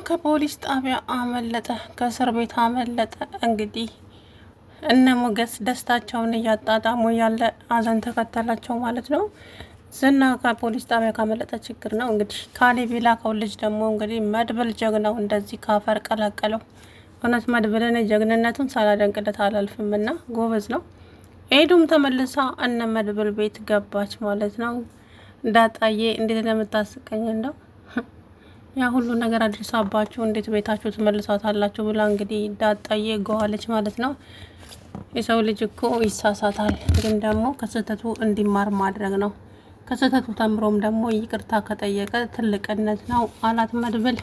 ከፖሊስ ጣቢያ አመለጠ፣ ከእስር ቤት አመለጠ። እንግዲህ እነ ሞገስ ደስታቸውን እያጣጣሙ ያለ አዘን ተከተላቸው ማለት ነው። ዝና ከፖሊስ ጣቢያ ካመለጠ ችግር ነው። እንግዲህ ካሌብ የላከው ልጅ ደግሞ እንግዲህ መድብል ጀግናው እንደዚህ ካፈር ቀላቀለው። እውነት መድብልን ጀግንነቱን ሳላደንቅለት አላልፍም እና ጎበዝ ነው። ኤዱም ተመልሳ እነ መድብል ቤት ገባች ማለት ነው። ዳጣዬ እንዴት ለምታስቀኝ እንደው ያ ሁሉ ነገር አድርሳባችሁ እንዴት ቤታችሁ ትመልሳታላችሁ ብላ እንግዲህ ዳጣዬ ገዋለች ማለት ነው። የሰው ልጅ እኮ ይሳሳታል፣ ግን ደግሞ ከስህተቱ እንዲማር ማድረግ ነው። ከስህተቱ ተምሮም ደግሞ ይቅርታ ከጠየቀ ትልቅነት ነው አላት መድብል።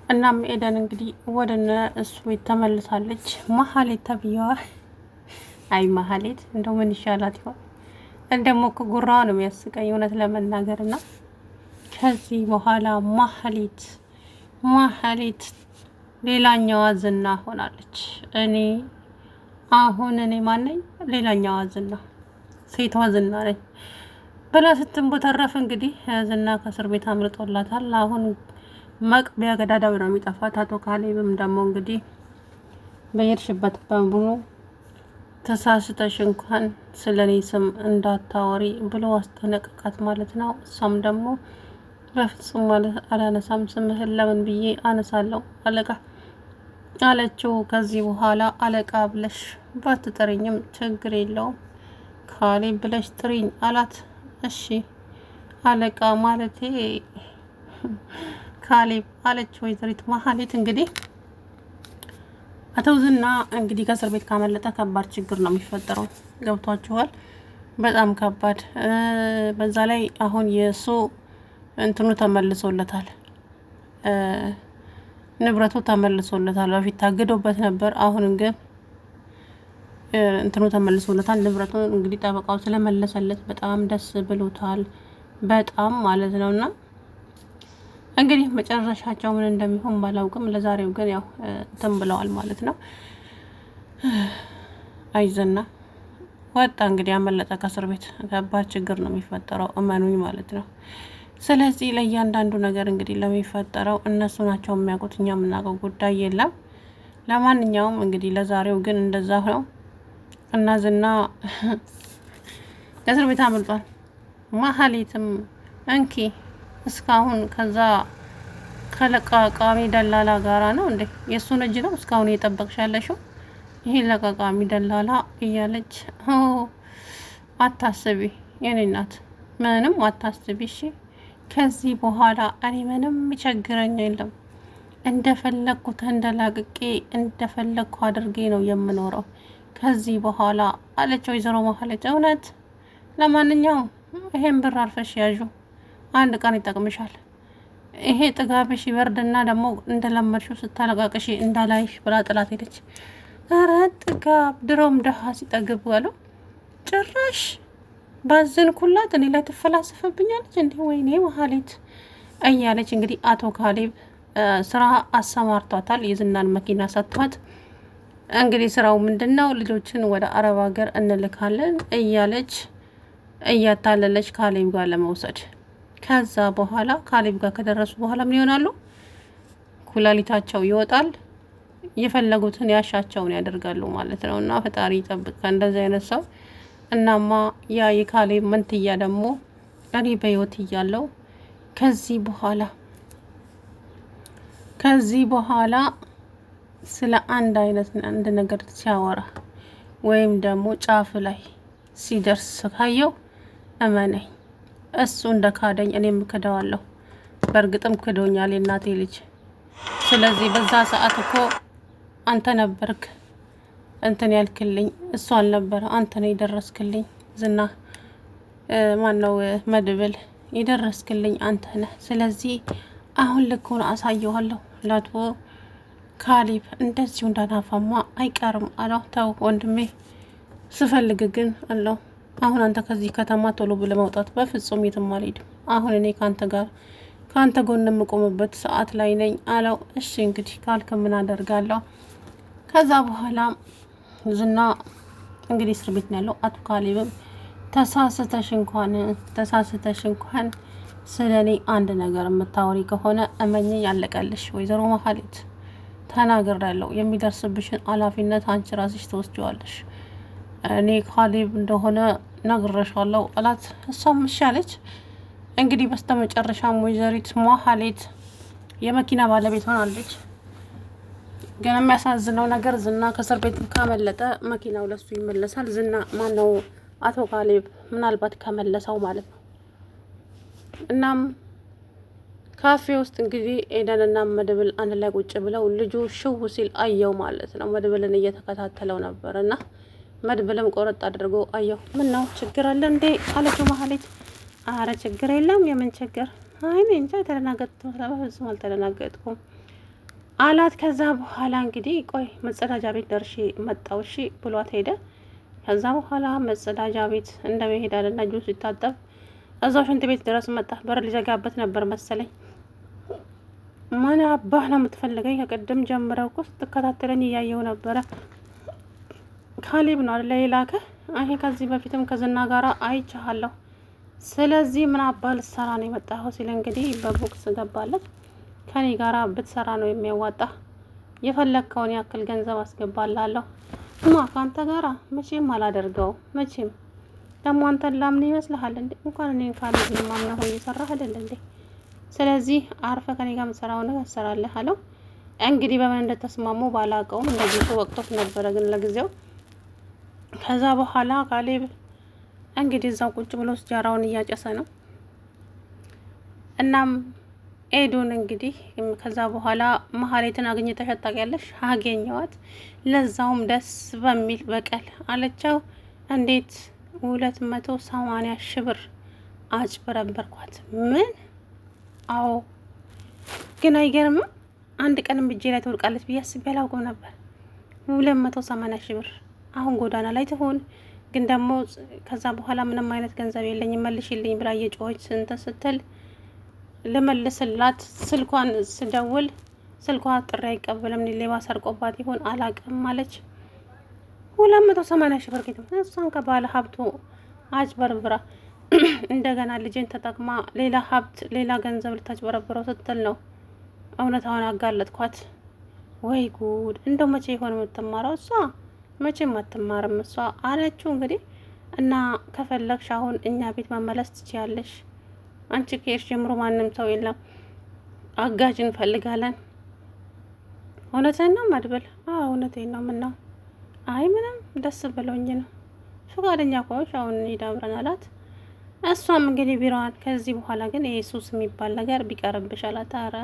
እናም ኤደን እንግዲህ ወደነ እሱ ቤት ተመልሳለች። መሀሌት ተብዬዋ አይ መሀሌት እንደው ምን ይሻላት ይሆን? እንደሞ ጉራ ነው የሚያስቀኝ እውነት ለመናገር እና ከዚህ በኋላ ማህሌት ሌላኛዋ ዝና ሆናለች። እኔ ማነኝ? ሌላኛዋ ዝና፣ ሴቷ ዝና ነኝ ብላ ስትንቦተረፍ እንግዲህ ዝና ከእስር ቤት አምልጦላታል። አሁን መቅቢያ ገዳዳው ነው የሚጠፋት። አቶ ካሌብም ደግሞ እንግዲህ በየርሽበት በሙሉ ተሳስተሽ እንኳን ስለኔ ስም እንዳታወሪ ብሎ አስጠነቀቃት ማለት ነው። እሷም ደግሞ በፍጹም ማለት አላነሳም፣ ስምህን ለምን ብዬ አነሳለሁ አለቃ አለችው። ከዚህ በኋላ አለቃ ብለሽ ባትጠሪኝም ችግር የለውም ካሌብ ብለሽ ጥሪኝ አላት። እሺ አለቃ ማለቴ ካሌብ አለች ወይዘሪት መሀሌት። እንግዲህ አቶ ዝና እንግዲህ ከእስር ቤት ካመለጠ ከባድ ችግር ነው የሚፈጠረው። ገብቷችኋል? በጣም ከባድ። በዛ ላይ አሁን የእሱ እንትኑ ተመልሶለታል፣ ንብረቱ ተመልሶለታል። በፊት ታግዶበት ነበር። አሁን ግን እንትኑ ተመልሶለታል፣ ንብረቱ እንግዲህ ጠበቃው ስለመለሰለት በጣም ደስ ብሎታል። በጣም ማለት ነውና እንግዲህ መጨረሻቸው ምን እንደሚሆን ባላውቅም ለዛሬው ግን ያው እንትን ብለዋል ማለት ነው። አይዘና ወጣ እንግዲህ አመለጠ ከእስር ቤት። ከባድ ችግር ነው የሚፈጠረው እመኑኝ ማለት ነው። ስለዚህ ለእያንዳንዱ ነገር እንግዲህ ለሚፈጠረው እነሱ ናቸው የሚያውቁት፣ እኛ የምናውቀው ጉዳይ የለም። ለማንኛውም እንግዲህ ለዛሬው ግን እንደዛ ነው እና ዝና ከእስር ቤት አመልጧል። መሀሌትም እንኪ እስካሁን ከዛ ከለቃቃሚ ደላላ ጋራ ነው እንዴ? የእሱን እጅ ነው እስካሁን እየጠበቅሽ ያለሽው? ይሄ ለቃቃሚ ደላላ እያለች አታስቢ የኔ እናት፣ ምንም አታስቢ እሺ። ከዚህ በኋላ እኔ ምንም ቸግረኝ የለም፣ እንደፈለግኩ ተንደላቅቄ እንደፈለግኩ አድርጌ ነው የምኖረው ከዚህ በኋላ አለች ወይዘሮ መሀሌት። እውነት? ለማንኛውም ይሄን ብር አርፈሽ ያዡ፣ አንድ ቀን ይጠቅምሻል። ይሄ ጥጋብሽ ይበርድና ደግሞ እንደለመድሽው ስታለቃቅሽ እንዳላይሽ ብላ ጥላት ሄደች። ኧረ ጥጋብ ድሮም ደሃ ሲጠግብ ያለው ጭራሽ ባዝን ኩላት እኔ ላይ ትፈላሰፍብኛለች እንዲህ። ወይኔ መሀሌት እያለች እንግዲህ አቶ ካሌብ ስራ አሰማርቷታል። የዝናን መኪና ሰጥቷት እንግዲህ ስራው ምንድን ነው? ልጆችን ወደ አረብ ሀገር እንልካለን እያለች እያታለለች ካሌብ ጋር ለመውሰድ። ከዛ በኋላ ካሌብ ጋር ከደረሱ በኋላ ምን ይሆናሉ? ኩላሊታቸው ይወጣል፣ የፈለጉትን ያሻቸውን ያደርጋሉ ማለት ነው። እና ፈጣሪ ይጠብቅ ከእንደዚህ አይነት ሰው። እናማ ያ የካሌብ መንትያ ደግሞ እኔ በህይወት እያለው ከዚህ በኋላ ስለ አንድ ነገር ሲያወራ ወይም ደግሞ ጫፍ ላይ ሲደርስ ካየው እመነኝ እሱ እንደ ካደኝ እኔም ክደዋለሁ። በእርግጥም ክዶኛል የእናቴ ልጅ። ስለዚህ በዛ ሰዓት እኮ አንተ ነበርክ እንትን ያልክልኝ፣ እሱ አልነበረ። አንተ ነው የደረስክልኝ። ዝና ማነው መድብል የደረስክልኝ አንተ ነህ። ስለዚህ አሁን ልኩን አሳየዋለሁ ላቶ ካሌብ እንደዚሁ እንዳናፋማ አይቀርም አለው። ተው ወንድሜ ስፈልግ ግን አለው። አሁን አንተ ከዚህ ከተማ ቶሎ ብለህ መውጣት በፍጹም የትም አልሄድም። አሁን እኔ ከአንተ ጎን የምቆምበት ሰዓት ላይ ነኝ አለው። እሺ እንግዲህ ካልክ ምን አደርጋለሁ። ከዛ በኋላ ዝና እንግዲህ እስር ቤት ነው ያለው። አቶ ካሌብም ተሳስተሽ እንኳን ስለ እኔ አንድ ነገር የምታወሪ ከሆነ እመኝ ያለቀልሽ። ወይዘሮ መሀሌት ተናግሬያለሁ። የሚደርስብሽን ኃላፊነት አንቺ ራስሽ ትወስጂዋለሽ። እኔ ካሌብ እንደሆነ ነግሬሻለሁ አላት። እሷም እሺ አለች። እንግዲህ በስተመጨረሻም ወይዘሪት መሀሌት የመኪና ባለቤት ሆናለች። ግን የሚያሳዝነው ነገር ዝና ከእስር ቤት ካመለጠ መኪናው ለሱ ይመለሳል። ዝና ማነው አቶ ካሌብ ምናልባት ከመለሰው ማለት ነው። እናም ካፌ ውስጥ እንግዲህ ኤደንና መድብል አንድ ላይ ቁጭ ብለው ልጁ ሽው ሲል አየው ማለት ነው። መድብልን እየተከታተለው ነበር እና መድብልም ቆረጥ አድርጎ አየው። ምን ነው ችግር አለ እንዴ አለችው መሀሌት። አረ ችግር የለም። የምን ችግር? አይ እኔ እንጃ የተደናገጥኩት በፍጹም አልተደናገጥኩም አላት። ከዛ በኋላ እንግዲህ ቆይ መጸዳጃ ቤት ደርሼ መጣው እሺ ብሏት ሄደ። ከዛ በኋላ መጸዳጃ ቤት እንደመሄድ አለና እጁን ሲታጠብ እዛው ሽንት ቤት ድረስ መጣ። በር ሊዘጋበት ነበር መሰለኝ። ምን አባህ ነው የምትፈልገኝ? ከቅድም ጀምረው እኮ ስትከታተለኝ እያየው ነበረ። ካሌብ ነው አይደል የላከ? አይ ከዚህ በፊትም ከዝና ጋራ አይቻለሁ። ስለዚህ ምን አባህ ልትሰራ ነው የመጣኸው? ሲል እንግዲህ በቦክስ ገባለት። ከኔ ጋራ ብትሰራ ነው የሚያዋጣ። የፈለግከውን ያክል ገንዘብ አስገባላለሁ። ማ ከአንተ ጋራ መቼም አላደርገው። መቼም ደግሞ አንተን ላምን ይመስልሃል እንዴ? እንኳን እኔን ካሌብ ማምነህ ሆይ እየሰራህ አይደል እንዴ? ስለዚህ አርፈ ከኔ ጋር የምትሰራው ነገር ትሰራለህ አለው። እንግዲህ በምን እንደተስማሙ ባላውቀውም እንደዚህ ወቅቶት ነበረ ግን ለጊዜው። ከዛ በኋላ ካሌብ እንግዲህ እዛው ቁጭ ብሎ ስጃራውን እያጨሰ ነው። እናም ኤዱን እንግዲህ ከዛ በኋላ መሀሌትን አግኝተሻት ታውቂያለሽ? አገኘዋት፣ ለዛውም ደስ በሚል በቀል አለቻው። እንዴት 280 ሺህ ብር አጭበረበርኳት። ምን? አዎ ግን አይገርምም? አንድ ቀንም እጄ ላይ ትወድቃለች ብዬ አስቤ አላውቅም ነበር። 280 ሺህ ብር አሁን ጎዳና ላይ ትሆን ግን ደግሞ ከዛ በኋላ ምንም አይነት ገንዘብ የለኝም መልሽልኝ ብላ እየጮኸች ስንት ስትል ልመልስላት ስልኳን ስደውል ስልኳ ጥሪ አይቀበልም። ሌባ ሰርቆባት ይሆን አላውቅም አለች። 280 ሺህ ብር ጌት እሷን ከባለ ሀብቱ አጭበርብራ እንደገና ልጄን ተጠቅማ ሌላ ሀብት ሌላ ገንዘብ ልታጭበረብረው ስትል ነው እውነታውን አጋለጥኳት። ወይ ጉድ! እንደው መቼ ይሆን የምትማረው እሷ? መቼም አትማርም እሷ አለችው። እንግዲህ እና ከፈለግሽ አሁን እኛ ቤት መመለስ ትችያለሽ። አንቺ ከሄድሽ ጀምሮ ማንም ሰው የለም፣ አጋዥ እንፈልጋለን። እውነቴን ነው መድብል? አዎ እውነቴን ነው። ምነው? አይ ምንም ደስ ብሎኝ ነው። ፈቃደኛ ከሆንሽ አሁን እንሂድ አብረን አላት። እሷም እንግዲህ ቢሮዋን ከዚህ በኋላ ግን ይሄ ሱስ የሚባል ነገር ቢቀርብሽ አላት። ኧረ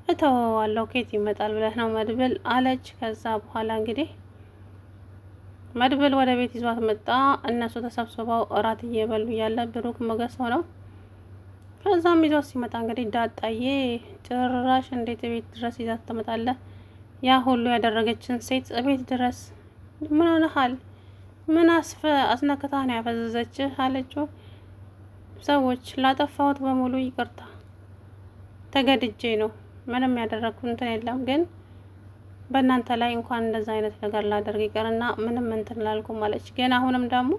እተወዋለሁ ከየት ይመጣል ብለህ ነው መድብል አለች። ከዛ በኋላ እንግዲህ መድብል ወደ ቤት ይዟት መጣ። እነሱ ተሰብስበው እራት እየበሉ እያለ ብሩክ ሞገስ ሆነው ከዛም ይዟት ሲመጣ እንግዲህ ዳጣዬ ጭራሽ እንዴት ቤት ድረስ ይዛት ትመጣለህ? ያ ሁሉ ያደረገችን ሴት ቤት ድረስ ምን ሆነሃል? ምን አስነክታ ነው ያፈዘዘችህ? አለችው። ሰዎች ላጠፋሁት በሙሉ ይቅርታ፣ ተገድጄ ነው ምንም ያደረኩት እንትን የለም። ግን በእናንተ ላይ እንኳን እንደዛ አይነት ነገር ላደርግ ይቅርና ምንም እንትን ላልኩም አለች። ግን አሁንም ደግሞ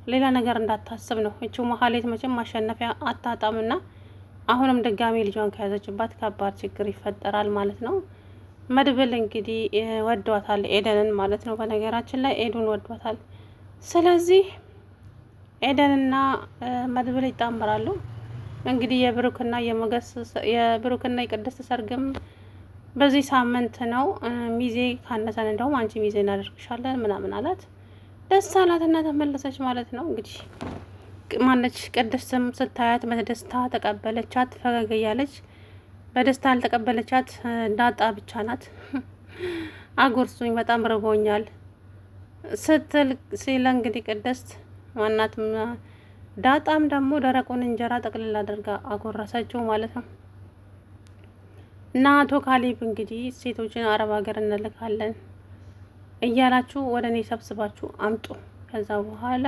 ሌላ ነገር እንዳታስብ ነው። እቺው መሀሌት መቼም ማሸነፊያ አታጣምና አሁንም ድጋሜ ልጇን ከያዘችባት ከባድ ችግር ይፈጠራል ማለት ነው። መድብል እንግዲህ ወዷታል ኤደንን ማለት ነው። በነገራችን ላይ ኤዱን ወዷታል። ስለዚህ ኤደንና መድብል ይጣምራሉ። እንግዲህ የብሩክና የቅድስት ሰርግም በዚህ ሳምንት ነው። ሚዜ ካነሰን እንደውም አንቺ ሚዜ እናደርግሻለን ምናምን አላት። ደስ አላትና ተመለሰች ማለት ነው። እንግዲህ ማነች ቅድስትም ስታያት በደስታ ተቀበለቻት፣ ፈገግ እያለች። በደስታ አልተቀበለቻት ዳጣ ብቻ ናት። አጉርሱኝ በጣም ርቦኛል ስትል ሲለ እንግዲህ ቅድስት ማናት ዳጣም ደግሞ ደረቁን እንጀራ ጠቅልል አድርጋ አጎረሰችው ማለት ነው። እና አቶ ካሌብ እንግዲህ ሴቶችን አረብ ሀገር እንልካለን እያላችሁ ወደ እኔ ሰብስባችሁ አምጡ። ከዛ በኋላ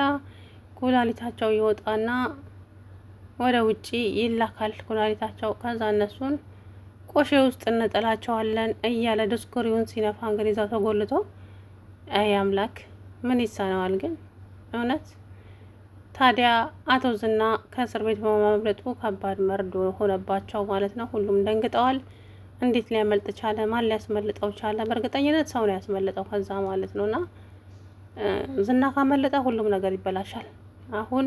ኩላሊታቸው ይወጣና ወደ ውጪ ይላካል ኩላሊታቸው። ከዛ እነሱን ቆሼ ውስጥ እንጥላቸዋለን እያለ ድስኩሪውን ሲነፋ እንግዲህ እዛው ተጎልቶ አይ አምላክ ምን ይሳነዋል ግን እውነት ታዲያ አቶ ዝና ከእስር ቤት በማምለጡ ከባድ መርዶ ሆነባቸው ማለት ነው። ሁሉም ደንግጠዋል። እንዴት ሊያመልጥ ቻለ? ማን ሊያስመልጠው ቻለ? በእርግጠኝነት ሰው ነው ያስመልጠው ከዛ ማለት ነው። እና ዝና ካመለጠ ሁሉም ነገር ይበላሻል። አሁን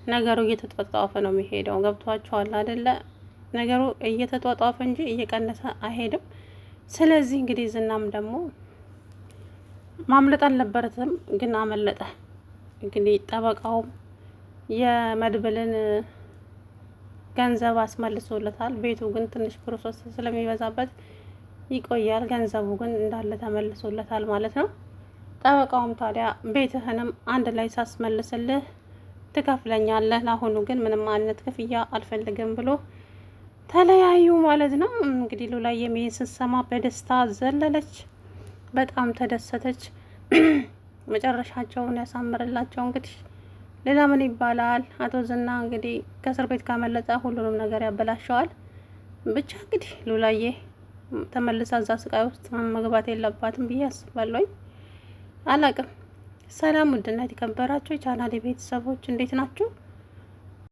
ነገሩ እየተጧጧፈ ነው የሚሄደው። ገብቷቸዋል አይደለ? ነገሩ እየተጧጧፈ እንጂ እየቀነሰ አይሄድም። ስለዚህ እንግዲህ ዝናም ደግሞ ማምለጥ አልነበረትም፣ ግን አመለጠ። እንግዲህ ጠበቃውም የመድብልን ገንዘብ አስመልሶለታል። ቤቱ ግን ትንሽ ፕሮሰስ ስለሚበዛበት ይቆያል። ገንዘቡ ግን እንዳለ ተመልሶለታል ማለት ነው። ጠበቃውም ታዲያ ቤትህንም አንድ ላይ ሳስመልስልህ ትከፍለኛለህ፣ ለአሁኑ ግን ምንም አይነት ክፍያ አልፈልግም ብሎ ተለያዩ ማለት ነው። እንግዲህ ሉላዬ ይሄን ስትሰማ በደስታ ዘለለች፣ በጣም ተደሰተች። መጨረሻቸውን ያሳምርላቸው። እንግዲህ ሌላ ምን ይባላል? አቶ ዝና እንግዲህ ከእስር ቤት ካመለጠ ሁሉንም ነገር ያበላሸዋል። ብቻ እንግዲህ ሉላዬ ተመልሳ እዛ ስቃይ ውስጥ መግባት የለባትም ብዬ አስባለሁ። አላቅም። ሰላም ውድና የተከበራችሁ የቻናሌ ቤተሰቦች እንዴት ናችሁ?